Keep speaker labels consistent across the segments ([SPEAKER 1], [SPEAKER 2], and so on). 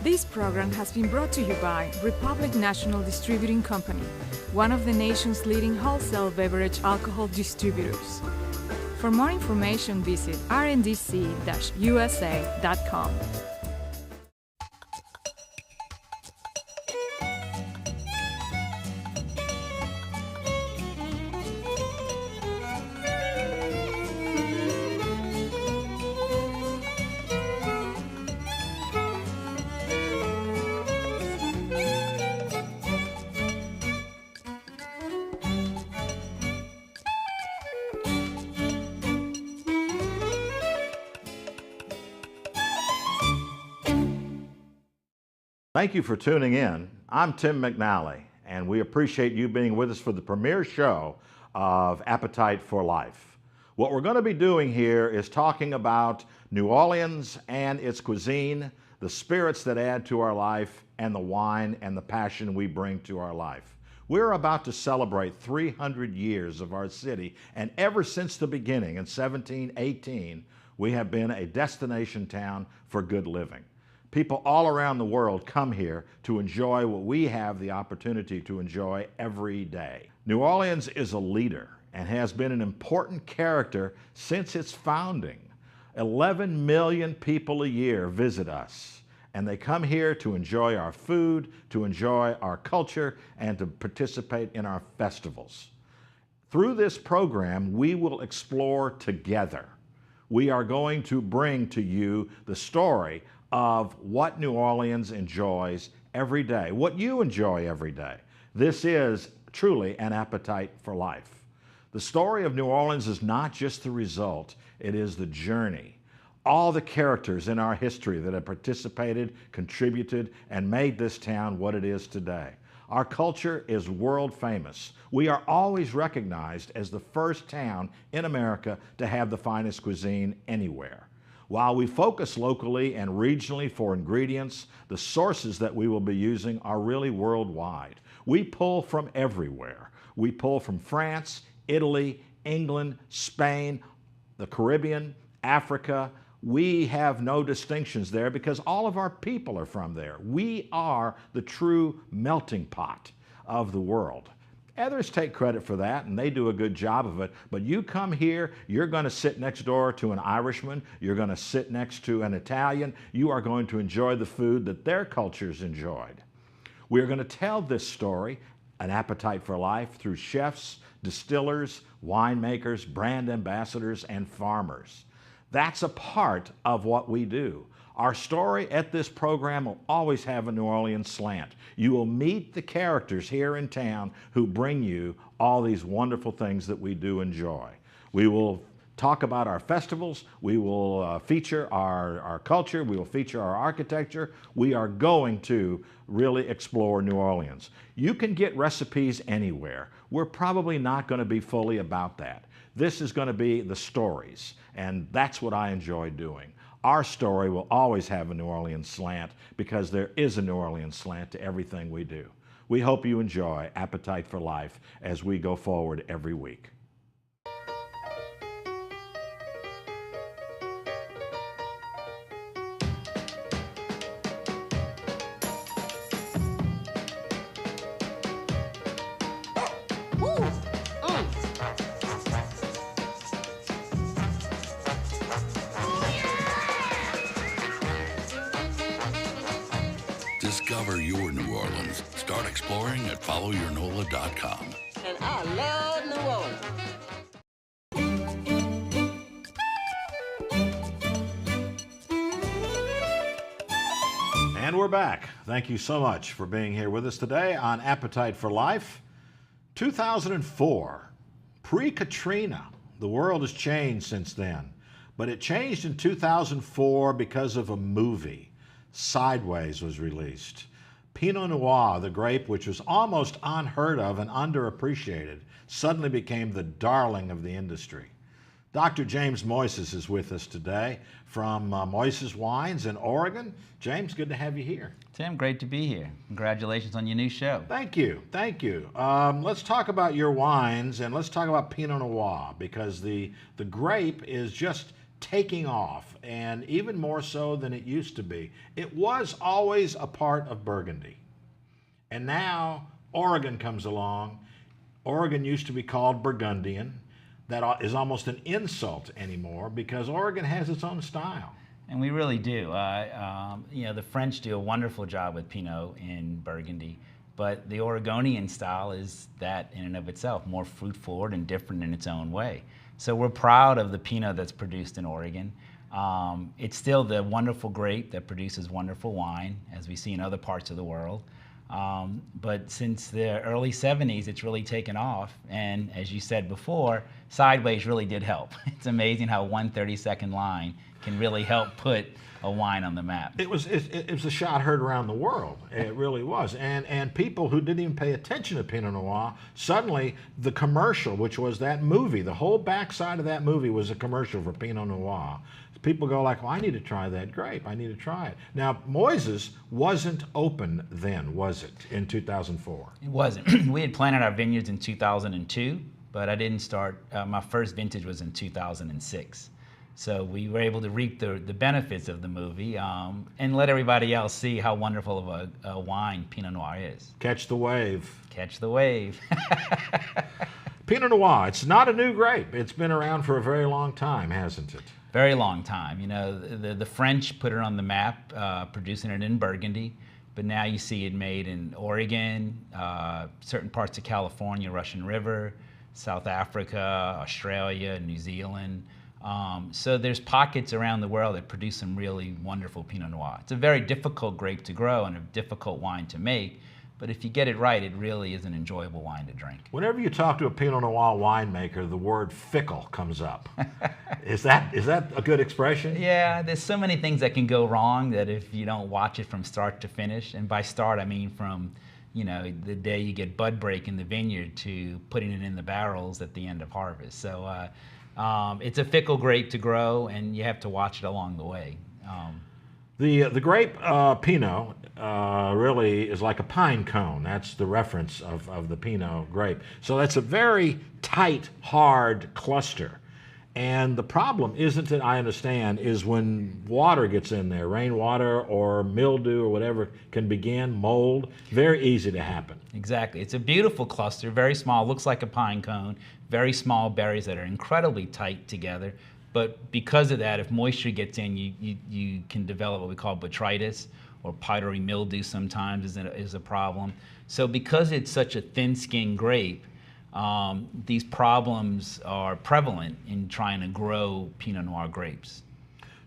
[SPEAKER 1] This program has been brought to you by Republic National Distributing Company, one of the nation's leading wholesale beverage alcohol distributors. For more information, visit rndc-usa.com.
[SPEAKER 2] Thank you for tuning in. I'm Tim McNally, and we appreciate you being with us for the premiere show of Appetite for Life. What we're going to be doing here is talking about New Orleans and its cuisine, the spirits that add to our life, and the wine and the passion we bring to our life. We're about to celebrate 300 years of our city, and ever since the beginning in 1718, we have been a destination town for good living. People all around the world come here to enjoy what we have the opportunity to enjoy every day. New Orleans is a leader and has been an important character since its founding. 11 million people a year visit us, and they come here to enjoy our food, to enjoy our culture, and to participate in our festivals. Through this program, we will explore together. We are going to bring to you the story of what New Orleans enjoys every day, what you enjoy every day. This is truly an appetite for life. The story of New Orleans is not just the result, it is the journey. All the characters in our history that have participated, contributed, and made this town what it is today. Our culture is world famous. We are always recognized as the first town in America to have the finest cuisine anywhere. While we focus locally and regionally for ingredients, the sources that we will be using are really worldwide. We pull from everywhere. We pull from France, Italy, England, Spain, the Caribbean, Africa. We have no distinctions there because all of our people are from there. We are the true melting pot of the world. Others take credit for that, and they do a good job of it. But you come here, you're going to sit next door to an Irishman, you're going to sit next to an Italian, you are going to enjoy the food that their cultures enjoyed. We're going to tell this story, An Appetite for Life, through chefs, distillers, winemakers, brand ambassadors, and farmers. That's a part of what we do. Our story at this program will always have a New Orleans slant. You will meet the characters here in town who bring you all these wonderful things that we do enjoy. We will talk about our festivals. We will feature our culture. We will feature our architecture. We are going to really explore New Orleans. You can get recipes anywhere. We're probably not going to be fully about that. This is going to be the stories, and that's what I enjoy doing. Our story will always have a New Orleans slant because there is a New Orleans slant to everything we do. We hope you enjoy Appetite for Life as we go forward every week.
[SPEAKER 3] Discover your New Orleans. Start exploring at followyournola.com.
[SPEAKER 4] And I love New Orleans.
[SPEAKER 2] And we're back. Thank you so much for being here with us today on Appetite for Life. 2004, pre-Katrina. The world has changed since then, but it changed in 2004 because of a movie. Sideways was released. Pinot Noir, the grape which was almost unheard of and underappreciated, suddenly became the darling of the industry. Dr. James Moises is with us today from Moises Wines in Oregon. James, good to have you here.
[SPEAKER 5] Tim, great to be here. Congratulations on your new show.
[SPEAKER 2] Thank you, thank you. Let's talk about your wines and let's talk about Pinot Noir because the grape is just taking off, and even more so than it used to be. It was always a part of Burgundy. And now Oregon comes along. Oregon used to be called Burgundian. That is almost an insult anymore because Oregon has its own style.
[SPEAKER 5] And we really do. The French do a wonderful job with Pinot in Burgundy, but the Oregonian style is that in and of itself, more fruit-forward and different in its own way. So we're proud of the Pinot that's produced in Oregon. It's still the wonderful grape that produces wonderful wine, as we see in other parts of the world. But since the early 70s, it's really taken off. And as you said before, sideways really did help. It's amazing how one 30-second line can really help put a wine on the map.
[SPEAKER 2] It was a shot heard around the world. It really was. And people who didn't even pay attention to Pinot Noir, suddenly the commercial, which was that movie, the whole backside of that movie was a commercial for Pinot Noir. People go like, well, I need to try that grape. I need to try it. Now, Moises wasn't open then, was it, in 2004?
[SPEAKER 5] It wasn't. We had planted our vineyards in 2002, but I didn't start, my first vintage was in 2006. So we were able to reap the benefits of the movie and let everybody else see how wonderful of a wine Pinot Noir is.
[SPEAKER 2] Catch the wave.
[SPEAKER 5] Catch the wave.
[SPEAKER 2] Pinot Noir, it's not a new grape. It's been around for a very long time, hasn't it?
[SPEAKER 5] Very long time. You know, the French put it on the map, producing it in Burgundy, but now you see it made in Oregon, certain parts of California, Russian River, South Africa, Australia, New Zealand. So there's pockets around the world that produce some really wonderful Pinot Noir. It's a very difficult grape to grow and a difficult wine to make, but if you get it right, it really is an enjoyable wine to drink.
[SPEAKER 2] Whenever you talk to a Pinot Noir winemaker, the word fickle comes up. Is that a good expression?
[SPEAKER 5] Yeah, there's so many things that can go wrong that if you don't watch it from start to finish, and by start I mean from the day you get bud break in the vineyard to putting it in the barrels at the end of harvest. So it's a fickle grape to grow, and you have to watch it along the way.
[SPEAKER 2] The grape Pinot really is like a pine cone. That's the reference of the Pinot grape. So that's a very tight, hard cluster. And the problem isn't it, I understand, is when water gets in there, rainwater or mildew or whatever can begin, mold, very easy to happen.
[SPEAKER 5] Exactly. It's a beautiful cluster, very small, looks like a pine cone, very small berries that are incredibly tight together. But because of that, if moisture gets in, you can develop what we call botrytis, or powdery mildew sometimes is a problem. So because it's such a thin-skinned grape, these problems are prevalent in trying to grow Pinot Noir grapes.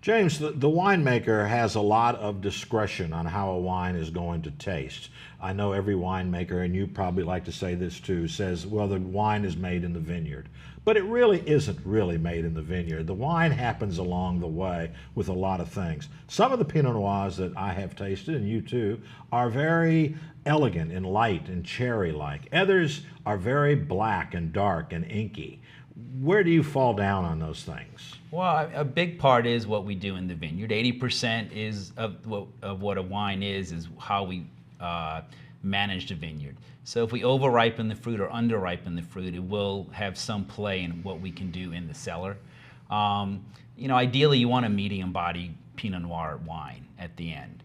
[SPEAKER 2] James, the winemaker has a lot of discretion on how a wine is going to taste. I know every winemaker, and you probably like to say this too, says, well, the wine is made in the vineyard. But it really isn't really made in the vineyard. The wine happens along the way with a lot of things. Some of the Pinot Noirs that I have tasted, and you too, are very elegant and light and cherry-like. Others are very black and dark and inky. Where do you fall down on those things?
[SPEAKER 5] Well, a big part is what we do in the vineyard. 80% is of what a wine is how we manage the vineyard. So if we over-ripen the fruit or under-ripen the fruit, it will have some play in what we can do in the cellar. Ideally you want a medium body Pinot Noir wine at the end.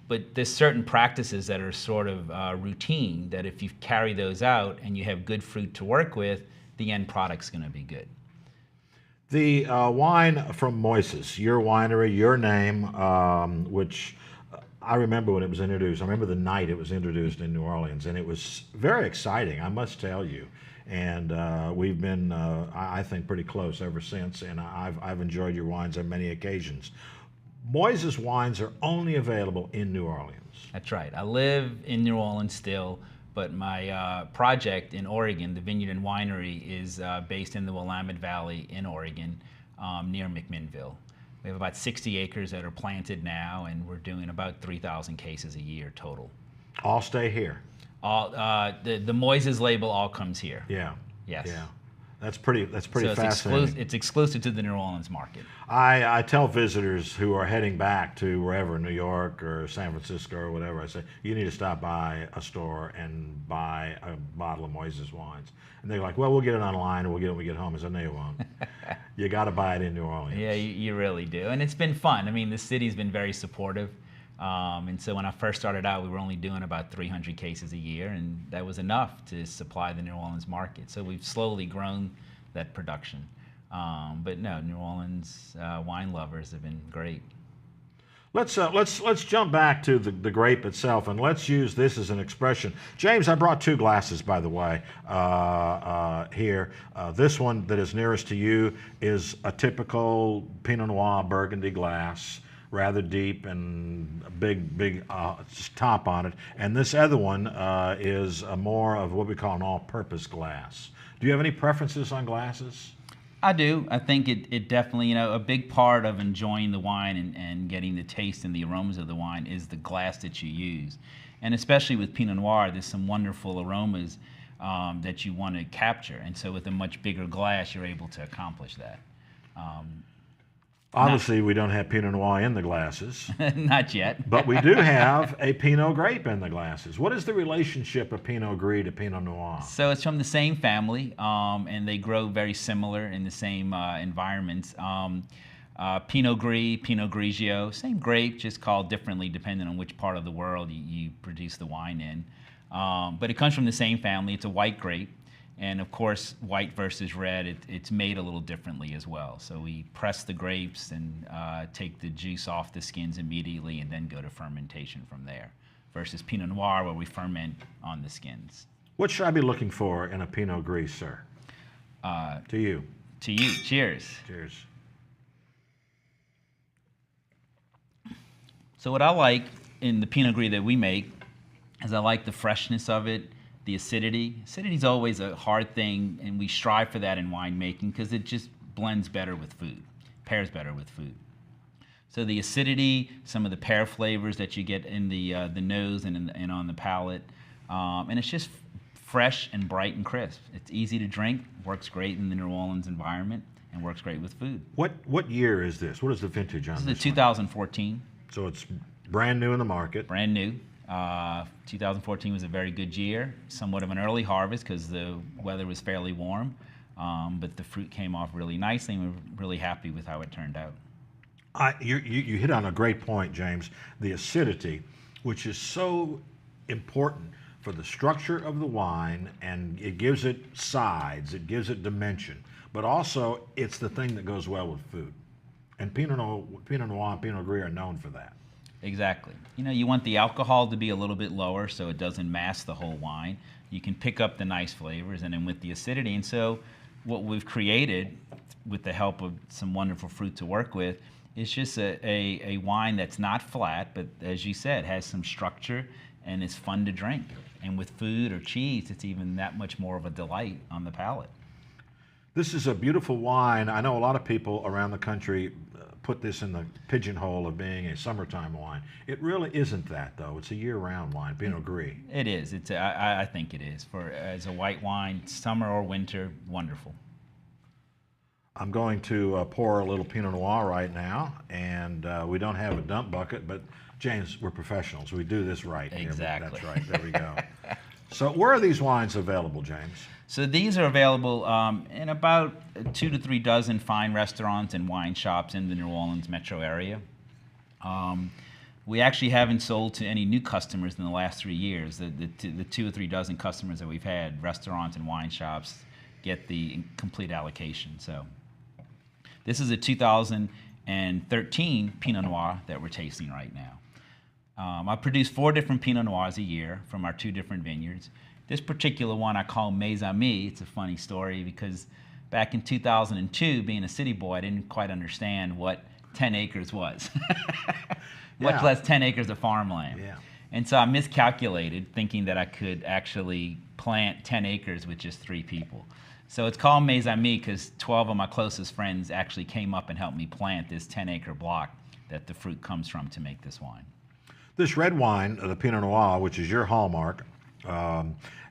[SPEAKER 5] But there's certain practices that are sort of routine that if you carry those out and you have good fruit to work with, the end product's going to be good.
[SPEAKER 2] The wine from Moises, your winery, your name, which I remember when it was introduced. I remember the night it was introduced in New Orleans, and it was very exciting, I must tell you. And we've been, I think, pretty close ever since, and I've enjoyed your wines on many occasions. Moises wines are only available in New Orleans.
[SPEAKER 5] That's right. I live in New Orleans still, but my project in Oregon, the Vineyard and Winery, is based in the Willamette Valley in Oregon, near McMinnville. We have about 60 acres that are planted now, and we're doing about 3,000 cases a year total.
[SPEAKER 2] All stay here?
[SPEAKER 5] All the Moises label all comes here.
[SPEAKER 2] Yeah.
[SPEAKER 5] Yes.
[SPEAKER 2] Yeah. That's pretty
[SPEAKER 5] So it's
[SPEAKER 2] fascinating.
[SPEAKER 5] it's exclusive to the New Orleans market.
[SPEAKER 2] I tell visitors who are heading back to wherever, New York or San Francisco or whatever, I say, you need to stop by a store and buy a bottle of Moises Wines. And they're like, well, we'll get it online and we'll get it when we get home. I said, no, you won't. You got to buy it in New Orleans.
[SPEAKER 5] Yeah, you really do. And it's been fun. I mean, the city's been very supportive. And so when I first started out, we were only doing about 300 cases a year, and that was enough to supply the New Orleans market. So we've slowly grown that production. But no, New Orleans wine lovers have been great.
[SPEAKER 2] Let's jump back to the grape itself, and let's use this as an expression. James, I brought two glasses, by the way, here. This one that is nearest to you is a typical Pinot Noir Burgundy glass, rather deep and a big top on it. And this other one is more of what we call an all-purpose glass. Do you have any preferences on glasses?
[SPEAKER 5] I do. I think it definitely, a big part of enjoying the wine and getting the taste and the aromas of the wine is the glass that you use. And especially with Pinot Noir, there's some wonderful aromas that you want to capture. And so with a much bigger glass, you're able to accomplish that.
[SPEAKER 2] Obviously, we don't have Pinot Noir in the glasses.
[SPEAKER 5] Not yet.
[SPEAKER 2] But we do have a Pinot grape in the glasses. What is the relationship of Pinot Gris to Pinot Noir?
[SPEAKER 5] So it's from the same family, and they grow very similar in the same environments. Pinot Gris, Pinot Grigio, same grape, just called differently depending on which part of the world you produce the wine in. But it comes from the same family. It's a white grape. And of course, white versus red, it's made a little differently as well. So we press the grapes and take the juice off the skins immediately and then go to fermentation from there. Versus Pinot Noir, where we ferment on the skins.
[SPEAKER 2] What should I be looking for in a Pinot Gris, sir? To you.
[SPEAKER 5] To you. Cheers.
[SPEAKER 2] Cheers.
[SPEAKER 5] So what I like in the Pinot Gris that we make is I like the freshness of it. The acidity. Acidity is always a hard thing, and we strive for that in winemaking because it just blends better with food, pairs better with food. So the acidity, some of the pear flavors that you get in the nose and on the palate, and it's just fresh and bright and crisp. It's easy to drink, works great in the New Orleans environment, and works great with food.
[SPEAKER 2] What year is this? What is the vintage on this?
[SPEAKER 5] This is the 2014.
[SPEAKER 2] So it's brand new in the market.
[SPEAKER 5] Brand new. 2014 was a very good year, somewhat of an early harvest because the weather was fairly warm, but the fruit came off really nicely, and we're really happy with how it turned out.
[SPEAKER 2] You hit on a great point, James. The acidity, which is so important for the structure of the wine, and it gives it sides, it gives it dimension, but also it's the thing that goes well with food. And Pinot Noir and Pinot Gris are known for that.
[SPEAKER 5] Exactly. You want the alcohol to be a little bit lower so it doesn't mask the whole wine. You can pick up the nice flavors, and then with the acidity. And so what we've created with the help of some wonderful fruit to work with is just a wine that's not flat, but as you said, has some structure and is fun to drink. And with food or cheese, it's even that much more of a delight on the palate.
[SPEAKER 2] This is a beautiful wine. I know a lot of people around the country put this in the pigeonhole of being a summertime wine. It really isn't that, though. It's a year-round wine, Pinot Gris.
[SPEAKER 5] It is. I think it is. As a white wine, summer or winter, wonderful.
[SPEAKER 2] I'm going to pour a little Pinot Noir right now, and we don't have a dump bucket, but James, we're professionals. We do this right.
[SPEAKER 5] Exactly.
[SPEAKER 2] That's right. There we go. So where are these wines available, James?
[SPEAKER 5] So these are available in about 2 to 3 dozen fine restaurants and wine shops in the New Orleans metro area. We actually haven't sold to any new customers in the last 3 years. The 2 or 3 dozen customers that we've had, restaurants and wine shops, get the complete allocation. So this is a 2013 Pinot Noir that we're tasting right now. I produce 4 different Pinot Noirs a year from our 2 different vineyards. This particular one I call Mes Amis. It's a funny story because back in 2002, being a city boy, I didn't quite understand what 10 acres was, much less 10 acres of farmland.
[SPEAKER 2] Yeah.
[SPEAKER 5] And so I miscalculated, thinking that I could actually plant 10 acres with just 3 people. So it's called Mes Amis because 12 of my closest friends actually came up and helped me plant this 10-acre block that the fruit comes from to make this wine.
[SPEAKER 2] This red wine, the Pinot Noir, which is your hallmark,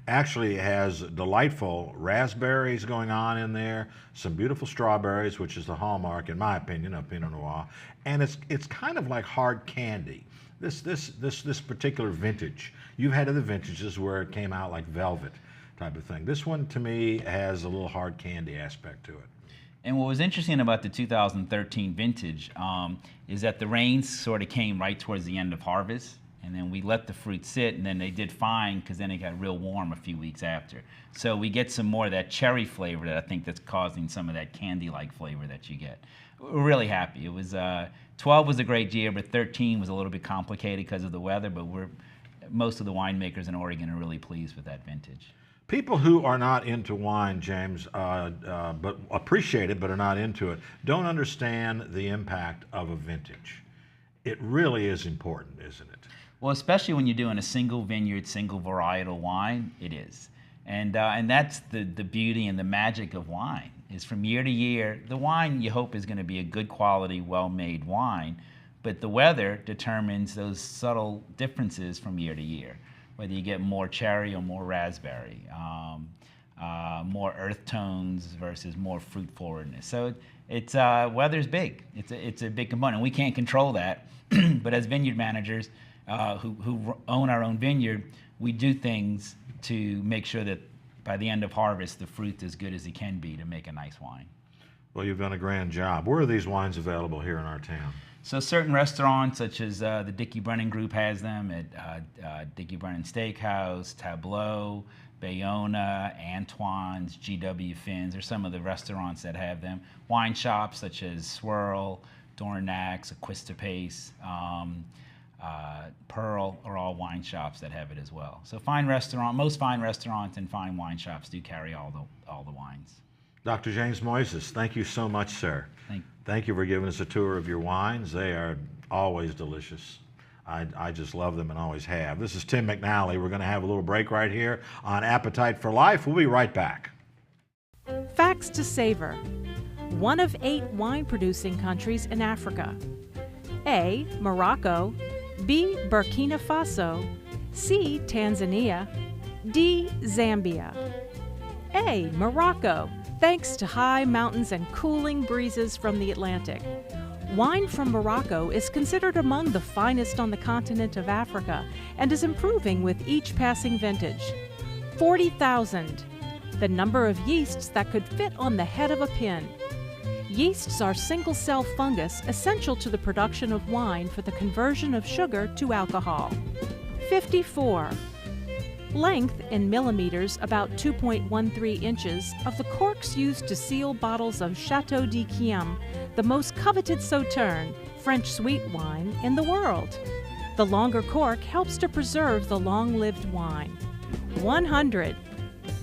[SPEAKER 2] Actually has delightful raspberries going on in there, some beautiful strawberries, which is the hallmark, in my opinion, of Pinot Noir, and it's kind of like hard candy. This particular vintage, you've had other vintages where it came out like velvet type of thing. This one, to me, has a little hard candy aspect to it.
[SPEAKER 5] And what was interesting about the 2013 vintage is that the rains sort of came right towards the end of harvest, and then we let the fruit sit, and then they did fine because then it got real warm a few weeks after. So we get some more of that cherry flavor that I think that's causing some of that candy-like flavor that you get. We're really happy. It was 12 was a great year, but 13 was a little bit complicated because of the weather. But most of the winemakers in Oregon are really pleased with that vintage.
[SPEAKER 2] People who are not into wine, James, but appreciate it but are not into it, don't understand the impact of a vintage. It really is important, isn't it?
[SPEAKER 5] Well, especially when you're doing a single vineyard, single varietal wine, it is. And that's the beauty and the magic of wine, is from year to year, the wine you hope is going to be a good quality, well-made wine, but the weather determines those subtle differences from year to year, whether you get more cherry or more raspberry, more earth tones versus more fruit forwardness. So it's weather's big. It's a big component. We can't control that, but as vineyard managers who own our own vineyard, we do things to make sure that by the end of harvest, the fruit's as good as it can be to make a nice wine.
[SPEAKER 2] Well, you've done a grand job. Where are these wines available here in our town?
[SPEAKER 5] So certain restaurants, such as the Dickey Brennan Group has them at Dickey Brennan Steakhouse, Tableau, Bayona, Antoine's, GW Finn's, are some of the restaurants that have them. Wine shops such as Swirl, Dornax, Aquistapace, Pearl are all wine shops that have it as well. So most fine restaurants and fine wine shops do carry all the wines.
[SPEAKER 2] Dr. James Moises, thank you so much, sir. Thank you for giving us a tour of your wines. They are always delicious. I just love them and always have. This is Tim McNally. We're going to have a little break right here on Appetite for Life. We'll be right back.
[SPEAKER 1] Facts to savor. One of 8 wine-producing countries in Africa. A. Morocco. B. Burkina Faso. C. Tanzania. D. Zambia. A. Morocco, thanks to high mountains and cooling breezes from the Atlantic. Wine from Morocco is considered among the finest on the continent of Africa and is improving with each passing vintage. 40,000, the number of yeasts that could fit on the head of a pin. Yeasts are single-cell fungus essential to the production of wine for the conversion of sugar to alcohol. 54. Length in millimeters about 2.13 inches of the corks used to seal bottles of Chateau d'Yquem, the most coveted Sauterne, French sweet wine, in the world. The longer cork helps to preserve the long-lived wine. 100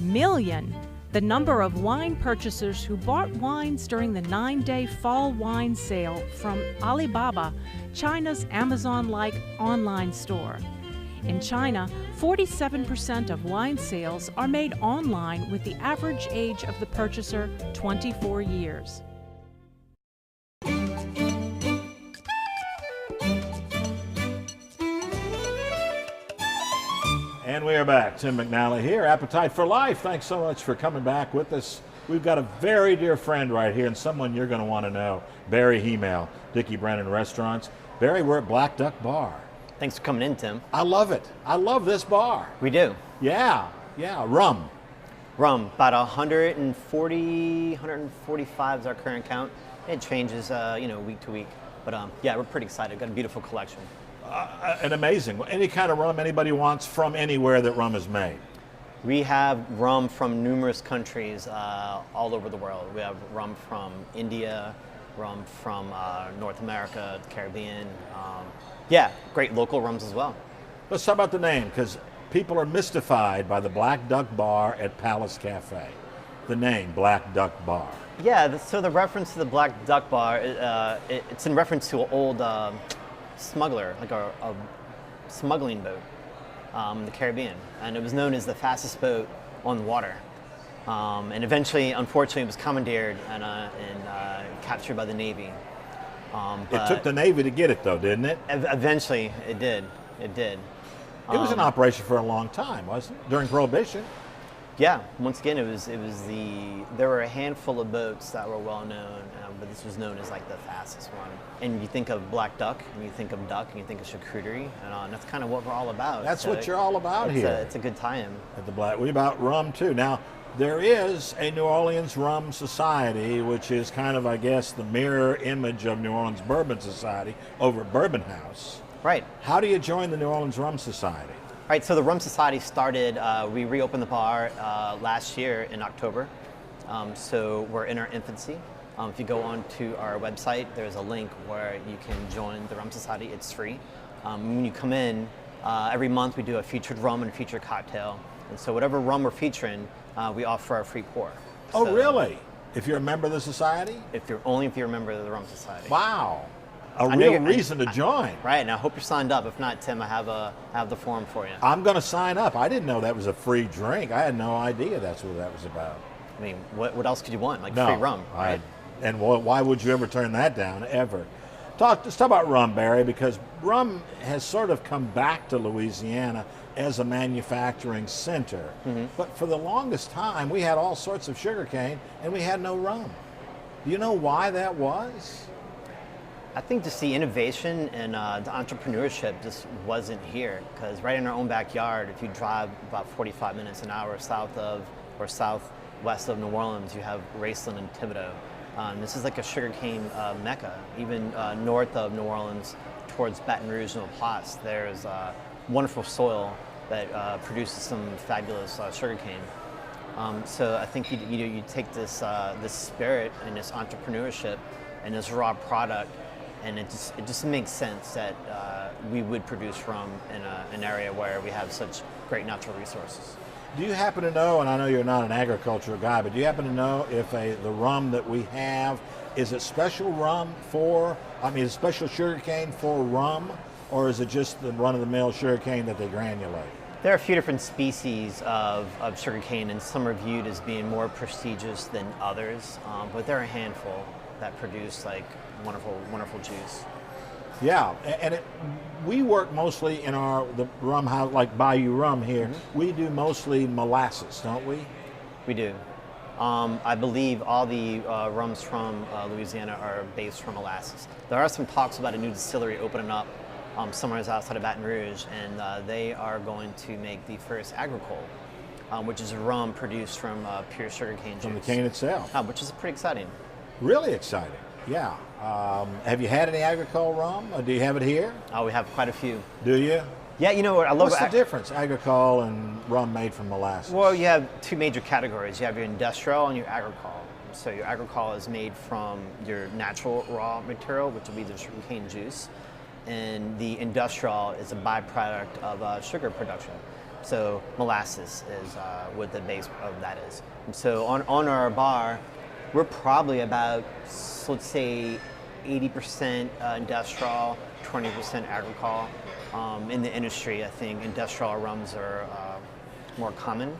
[SPEAKER 1] million. The number of wine purchasers who bought wines during the 9-day fall wine sale from Alibaba, China's Amazon-like online store. In China, 47% of wine sales are made online, with the average age of the purchaser 24 years.
[SPEAKER 2] And we are back. Tim McNally here, Appetite for Life. Thanks so much for coming back with us. We've got a very dear friend right here and someone you're going to want to know, Barry Hemel, Dickey Brennan Restaurants. Barry, we're at Black Duck Bar.
[SPEAKER 6] Thanks for coming in, Tim.
[SPEAKER 2] I love it. I love this bar.
[SPEAKER 6] We do.
[SPEAKER 2] Yeah. Rum.
[SPEAKER 6] About 140, 145 is our current count. It changes, week to week. But yeah, we're pretty excited. Got a beautiful collection.
[SPEAKER 2] And amazing. Any kind of rum anybody wants from anywhere that rum is made.
[SPEAKER 6] We have rum from numerous countries all over the world. We have rum from India, rum from North America, the Caribbean. Yeah, great local rums as well.
[SPEAKER 2] Let's talk about the name, because people are mystified by the Black Duck Bar at Palace Cafe. The name, Black Duck Bar.
[SPEAKER 6] Yeah, so the reference to the Black Duck Bar, it's in reference to an old smuggler, like a smuggling boat in the Caribbean. And it was known as the fastest boat on the water. And eventually, unfortunately, it was commandeered and captured by the Navy.
[SPEAKER 2] It took the Navy to get it, though, didn't it?
[SPEAKER 6] Eventually, it did.
[SPEAKER 2] It was in operation for a long time, wasn't it? During Prohibition.
[SPEAKER 6] Yeah, once again, there were a handful of boats that were well known, but this was known as like the fastest one. And you think of black duck, and you think of duck, and you think of charcuterie, and that's kind of what we're all about.
[SPEAKER 2] That's what you're all about here.
[SPEAKER 6] It's a good tie-in.
[SPEAKER 2] At the Black, we about rum too. Now, there is a New Orleans Rum Society, which is kind of, I guess, the mirror image of New Orleans Bourbon Society over at Bourbon House.
[SPEAKER 6] Right.
[SPEAKER 2] How do you join the New Orleans Rum Society?
[SPEAKER 6] Right, so the Rum Society started, we reopened the bar last year in October. So we're in our infancy. If you go onto our website, there's a link where you can join the Rum Society. It's free. When you come in, every month we do a featured rum and a featured cocktail. And so whatever rum we're featuring, we offer a free pour.
[SPEAKER 2] Oh,
[SPEAKER 6] So
[SPEAKER 2] really? If you're a member of the society?
[SPEAKER 6] if you're a member of the Rum Society.
[SPEAKER 2] Wow. A
[SPEAKER 6] I know
[SPEAKER 2] real
[SPEAKER 6] you're-
[SPEAKER 2] reason to join.
[SPEAKER 6] Right, and I hope you're signed up. If not, Tim, I have the form for you.
[SPEAKER 2] I'm going to sign up. I didn't know that was a free drink. I had no idea that's what that was about.
[SPEAKER 6] I mean, what else could you want? Like
[SPEAKER 2] No,
[SPEAKER 6] free rum, right?
[SPEAKER 2] And why would you ever turn that down, ever? Let's talk about rum, Barry, because rum has sort of come back to Louisiana as a manufacturing center. But for the longest time, we had all sorts of sugarcane and we had no rum. Do you know why that was?
[SPEAKER 6] I think just the innovation and the entrepreneurship just wasn't here. Because right in our own backyard, if you drive about 45 minutes an hour south of or southwest of New Orleans, you have Raceland and Thibodeau. This is like a sugarcane mecca. Even north of New Orleans, towards Baton Rouge and La Place, there's wonderful soil that produces some fabulous sugarcane. So I think you take this spirit and this entrepreneurship and this raw product, and it just makes sense that we would produce rum in an area where we have such great natural resources.
[SPEAKER 2] Do you happen to know, and I know you're not an agricultural guy, but do you happen to know if the rum that we have, is it special rum is it special sugarcane for rum, or is it just the run-of-the-mill sugarcane that they granulate?
[SPEAKER 6] There are a few different species of sugarcane, and some are viewed as being more prestigious than others, but there are a handful that produce like wonderful juice.
[SPEAKER 2] Yeah, and we work mostly in the rum house, like Bayou Rum here. We do mostly molasses, don't we?
[SPEAKER 6] We do. I believe all the rums from Louisiana are based from molasses. There are some talks about a new distillery opening up somewhere outside of Baton Rouge, and they are going to make the first agricole, which is a rum produced from pure sugarcane juice.
[SPEAKER 2] From the cane itself.
[SPEAKER 6] Which is pretty exciting.
[SPEAKER 2] Really exciting, yeah. Have you had any agricole rum? Or do you have it here?
[SPEAKER 6] We have quite a few.
[SPEAKER 2] Do you?
[SPEAKER 6] Yeah, you know what I love.
[SPEAKER 2] What's the difference, agricole and rum made from molasses?
[SPEAKER 6] Well, you have two major categories. You have your industrial and your agricole. So your agricole is made from your natural raw material, which will be the sugarcane juice, and the industrial is a byproduct of sugar production. So molasses is what the base of that is. And so on our bar, we're probably about, let's say, 80% industrial, 20% agricole. In the industry, I think industrial rums are more common.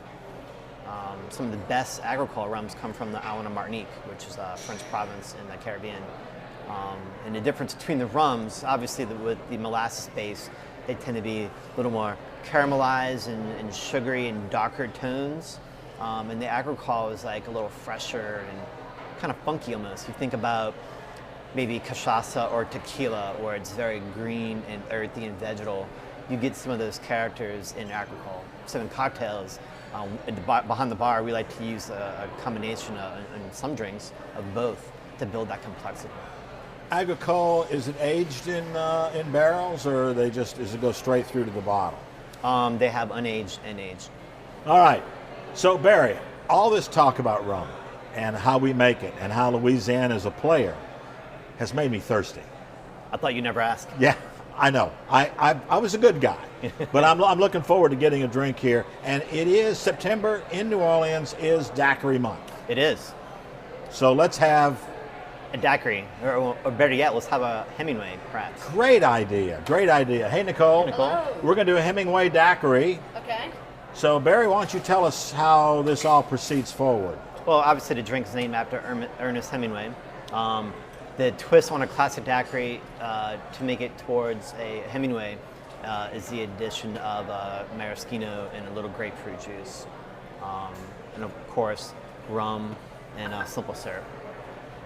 [SPEAKER 6] Some of the best agricole rums come from the island of Martinique, which is a French province in the Caribbean. And the difference between the rums, obviously with the molasses base, they tend to be a little more caramelized and sugary and darker tones. And the agricole is like a little fresher and kind of funky almost. You think about maybe cachaça or tequila, where it's very green and earthy and vegetal. You get some of those characters in agricole. So in cocktails, behind the bar, we like to use a combination in some drinks of both to build that complexity.
[SPEAKER 2] Agricole, is it aged in barrels, or does it go straight through to the bottle?
[SPEAKER 6] They have unaged and aged.
[SPEAKER 2] All right. So Barry, all this talk about rum and how we make it and how Louisiana is a player has made me thirsty.
[SPEAKER 6] I thought you'd never ask.
[SPEAKER 2] Yeah, I know. I was a good guy, but I'm looking forward to getting a drink here. And it is September in New Orleans is Daiquiri month.
[SPEAKER 6] It is.
[SPEAKER 2] So let's have
[SPEAKER 6] a daiquiri, or better yet, let's have a Hemingway, perhaps.
[SPEAKER 2] Great idea. Great idea. Hey, Nicole.
[SPEAKER 6] Nicole.
[SPEAKER 2] We're going to do a Hemingway Daiquiri.
[SPEAKER 4] Okay.
[SPEAKER 2] So Barry, why don't you tell us how this all proceeds forward?
[SPEAKER 6] Well, obviously the drink is named after Ernest Hemingway. The twist on a classic daiquiri to make it towards a Hemingway is the addition of maraschino and a little grapefruit juice. And of course, rum and simple syrup.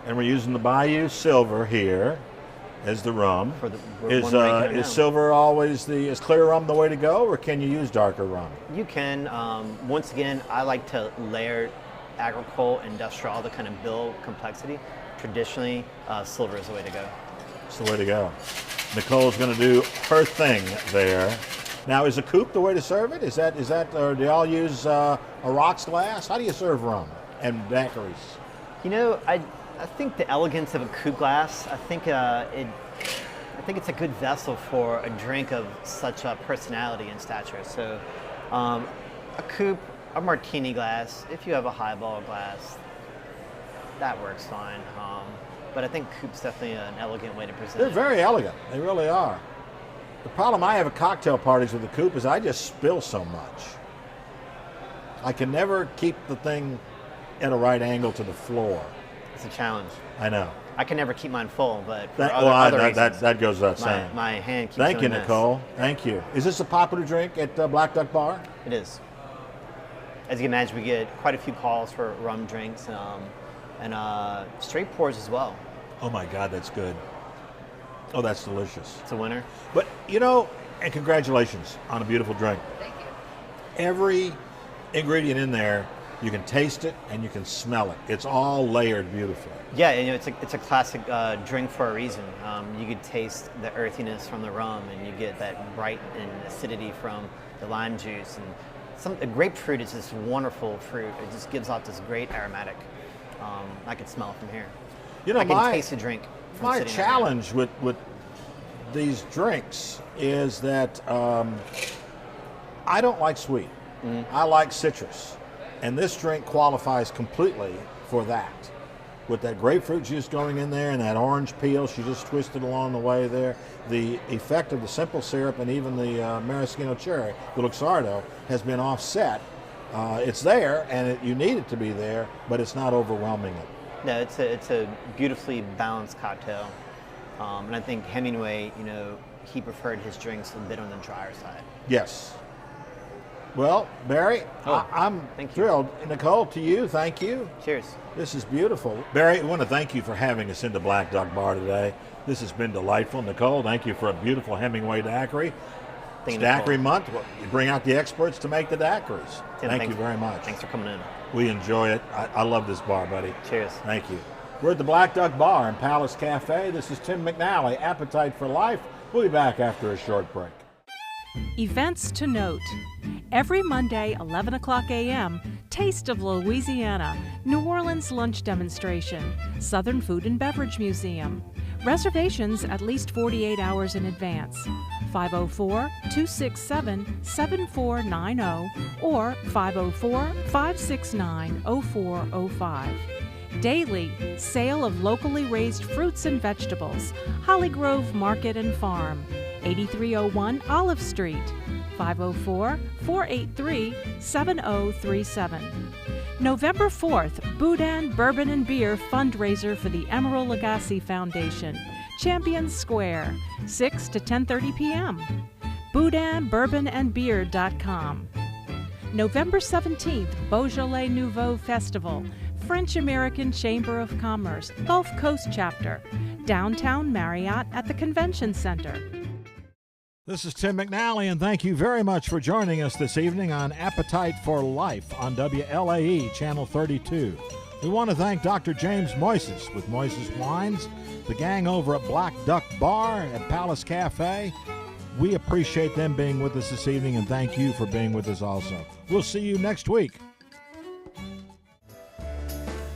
[SPEAKER 2] And we're using the Bayou Silver here as the rum.
[SPEAKER 6] For the
[SPEAKER 2] Is
[SPEAKER 6] one right there now.
[SPEAKER 2] silver always is clear rum the way to go, or can you use darker rum?
[SPEAKER 6] You can. Once again, I like to layer agricole, industrial, all the kind of build complexity. Traditionally, silver is the way to go.
[SPEAKER 2] It's the way to go. Nicole's going to do her thing there. Now, is a coupe the way to serve it? Is that, or do y'all use a rocks glass? How do you serve rum and daiquiris?
[SPEAKER 6] You know, I think the elegance of a coupe glass. I think it's a good vessel for a drink of such a personality and stature. So, a coupe, a martini glass. If you have a highball glass, that works fine. But I think coupe's definitely an elegant way to present
[SPEAKER 2] They're
[SPEAKER 6] it.
[SPEAKER 2] very elegant. They really are. The problem I have at cocktail parties with the coupe is I just spill so much. I can never keep the thing at a right angle to the floor.
[SPEAKER 6] It's a challenge.
[SPEAKER 2] I know.
[SPEAKER 6] I can never keep mine full, but for other reasons,
[SPEAKER 2] that goes without saying.
[SPEAKER 6] my hand keeps
[SPEAKER 2] Thank you,
[SPEAKER 6] doing this.
[SPEAKER 2] Nicole. Thank you. Is this a popular drink at Black Duck Bar?
[SPEAKER 6] It is. As you can imagine, we get quite a few calls for rum drinks and straight pours as well.
[SPEAKER 2] Oh my God, that's good. Oh, that's delicious.
[SPEAKER 6] It's a winner.
[SPEAKER 2] But, you know, and congratulations on a beautiful drink.
[SPEAKER 4] Thank you.
[SPEAKER 2] Every ingredient in there, you can taste it and you can smell it. It's all layered beautifully.
[SPEAKER 6] Yeah, you know, it's a classic drink for a reason. You could taste the earthiness from the rum, and you get that bright and acidity from the lime juice. And the grapefruit is this wonderful fruit. It just gives off this great aromatic. I can smell it from here.
[SPEAKER 2] You know,
[SPEAKER 6] I can taste the drink. From
[SPEAKER 2] My
[SPEAKER 6] sitting right
[SPEAKER 2] challenge with these drinks is that I don't like sweet.
[SPEAKER 6] Mm-hmm.
[SPEAKER 2] I like citrus. And this drink qualifies completely for that. With that grapefruit juice going in there and that orange peel she just twisted along the way there, the effect of the simple syrup and even the maraschino cherry, the Luxardo, has been offset. It's there, and you need it to be there, but it's not overwhelming it.
[SPEAKER 6] No, it's a beautifully balanced cocktail, and I think Hemingway, you know, he preferred his drinks a bit on the drier side.
[SPEAKER 2] Yes. Well, Barry, I'm
[SPEAKER 6] thank you.
[SPEAKER 2] thrilled. Nicole, to you, thank you.
[SPEAKER 6] Cheers.
[SPEAKER 2] This is beautiful. Barry, we want to thank you for having us into Black Duck Bar today. This has been delightful. Nicole, thank you for a beautiful Hemingway Daiquiri.
[SPEAKER 6] Thank
[SPEAKER 2] It's
[SPEAKER 6] you,
[SPEAKER 2] Daiquiri
[SPEAKER 6] Nicole.
[SPEAKER 2] Month. You bring out the experts to make the daiquiris.
[SPEAKER 6] Tim,
[SPEAKER 2] Thank you very much.
[SPEAKER 6] Thanks for coming in.
[SPEAKER 2] We enjoy it. I love this bar, buddy.
[SPEAKER 6] Cheers.
[SPEAKER 2] Thank you. We're at the Black Duck Bar in Palace Café. This is Tim McNally, Appetite for Life. We'll be back after a short break.
[SPEAKER 1] Events to note. Every Monday, 11 o'clock a.m., Taste of Louisiana, New Orleans lunch demonstration, Southern Food and Beverage Museum. Reservations at least 48 hours in advance. 504-267-7490 or 504-569-0405. Daily, sale of locally raised fruits and vegetables. Holly Grove Market and Farm, 8301 Olive Street, 504-483-7037. November 4th, Boudin Bourbon and Beer fundraiser for the Emeril Lagasse Foundation, Champion Square, 6 to 10:30 p.m. BoudinBourbonandBeer.com. November 17th, Beaujolais Nouveau Festival, French American Chamber of Commerce, Gulf Coast Chapter, Downtown Marriott at the Convention Center.
[SPEAKER 2] This is Tim McNally, and thank you very much for joining us this evening on Appetite for Life on WLAE Channel 32. We want to thank Dr. James Moises with Moises Wines, the gang over at Black Duck Bar at Palace Café. We appreciate them being with us this evening, and thank you for being with us also. We'll see you next week.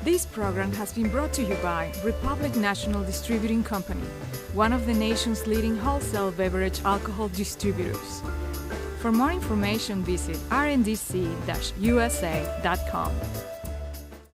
[SPEAKER 7] This program has been brought to you by Republic National Distributing Company, one of the nation's leading wholesale beverage alcohol distributors. For more information, visit rndc-usa.com.